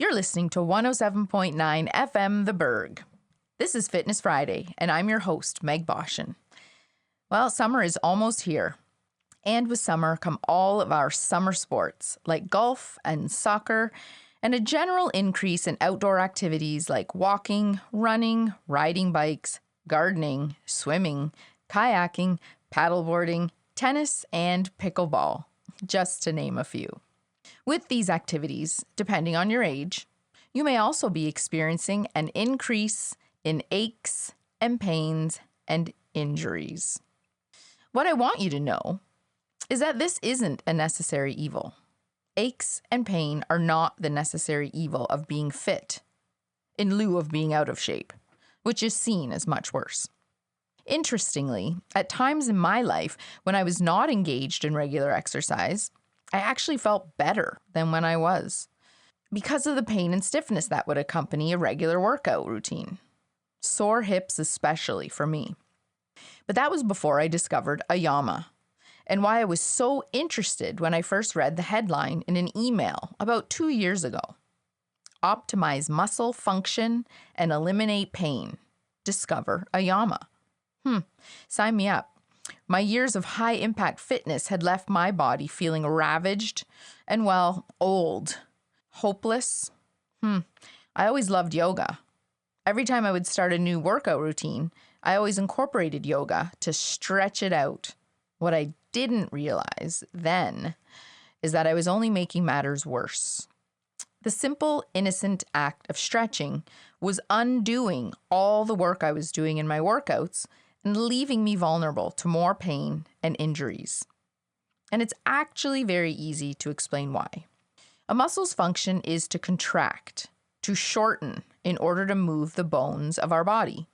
You're listening to 107.9 FM The Berg. This is Fitness Friday, and I'm your host, Meg Boschin. Well, summer is almost here. And with summer come all of our summer sports, like golf and soccer, and a general increase in outdoor activities like walking, running, riding bikes, gardening, swimming, kayaking, paddleboarding, tennis, and pickleball, just to name a few. With these activities, depending on your age, you may also be experiencing an increase in aches and pains and injuries. What I want you to know is that this isn't a necessary evil. Aches and pain are not the necessary evil of being fit, in lieu of being out of shape, which is seen as much worse. Interestingly, at times in my life when I was not engaged in regular exercise, I actually felt better than when I was, because of the pain and stiffness that would accompany a regular workout routine. Sore hips especially for me. But that was before I discovered Ayama, and why I was so interested when I first read the headline in an email about 2 years ago. Optimize muscle function and eliminate pain. Discover Ayama. Sign me up. My years of high-impact fitness had left my body feeling ravaged and, well, old. Hopeless. I always loved yoga. Every time I would start a new workout routine, I always incorporated yoga to stretch it out. What I didn't realize then is that I was only making matters worse. The simple, innocent act of stretching was undoing all the work I was doing in my workouts and leaving me vulnerable to more pain and injuries. And it's actually very easy to explain why. A muscle's function is to contract, to shorten in order to move the bones of our body.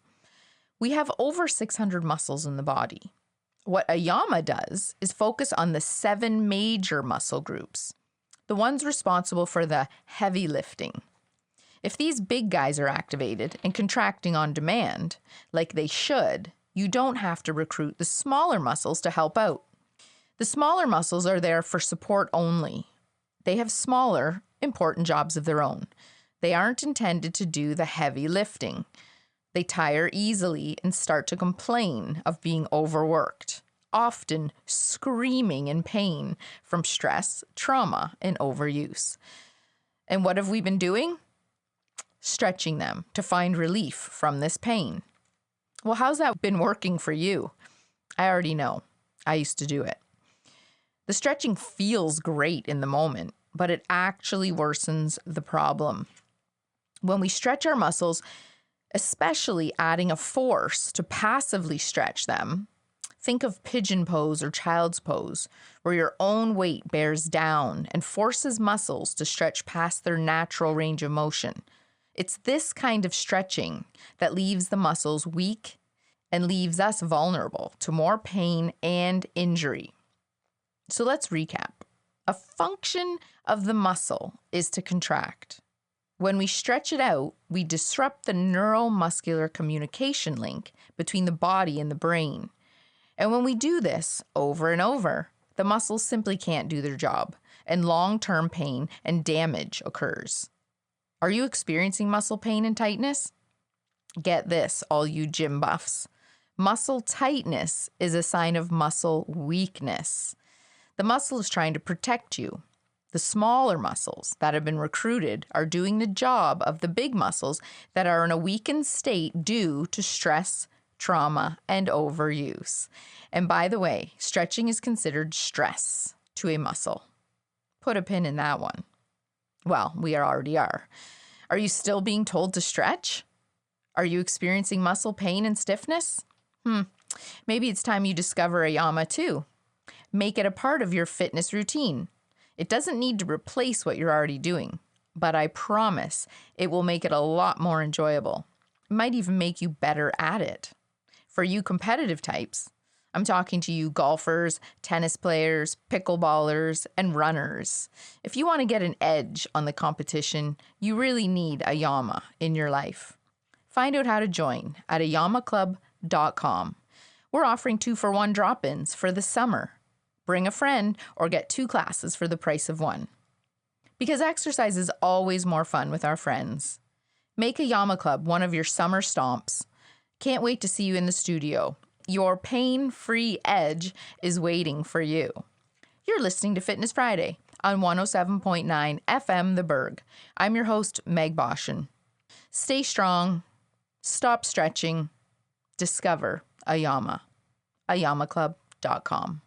We have over 600 muscles in the body. What Ayama does is focus on the 7 major muscle groups, the ones responsible for the heavy lifting. If these big guys are activated and contracting on demand, like they should, you don't have to recruit the smaller muscles to help out. The smaller muscles are there for support only. They have smaller, important jobs of their own. They aren't intended to do the heavy lifting. They tire easily and start to complain of being overworked, often screaming in pain from stress, trauma, and overuse. And what have we been doing? Stretching them to find relief from this pain. Well, how's that been working for you? I already know. I used to do it. The stretching feels great in the moment, but it actually worsens the problem. When we stretch our muscles, especially adding a force to passively stretch them, think of pigeon pose or child's pose, where your own weight bears down and forces muscles to stretch past their natural range of motion. It's this kind of stretching that leaves the muscles weak and leaves us vulnerable to more pain and injury. So let's recap. A function of the muscle is to contract. When we stretch it out, we disrupt the neuromuscular communication link between the body and the brain. And when we do this over and over, the muscles simply can't do their job, and long-term pain and damage occurs. Are you experiencing muscle pain and tightness? Get this, all you gym buffs. Muscle tightness is a sign of muscle weakness. The muscle is trying to protect you. The smaller muscles that have been recruited are doing the job of the big muscles that are in a weakened state due to stress, trauma, and overuse. And by the way, stretching is considered stress to a muscle. Put a pin in that one. Well, we already are. Are you still being told to stretch? Are you experiencing muscle pain and stiffness? Maybe it's time you discover Ayama too. Make it a part of your fitness routine. It doesn't need to replace what you're already doing, but I promise it will make it a lot more enjoyable. It might even make you better at it. For you competitive types, I'm talking to you golfers, tennis players, pickleballers, and runners. If you want to get an edge on the competition, you really need Ayama in your life. Find out how to join at ayamaclub.com. We're offering 2-for-1 drop-ins for the summer. Bring a friend or get 2 classes for the price of 1. Because exercise is always more fun with our friends. Make a Yama Club one of your summer stomps. Can't wait to see you in the studio. Your pain-free edge is waiting for you. You're listening to Fitness Friday on 107.9 FM The Berg. I'm your host, Meg Boschin. Stay strong, stop stretching, discover a Yama. ayamaclub.com.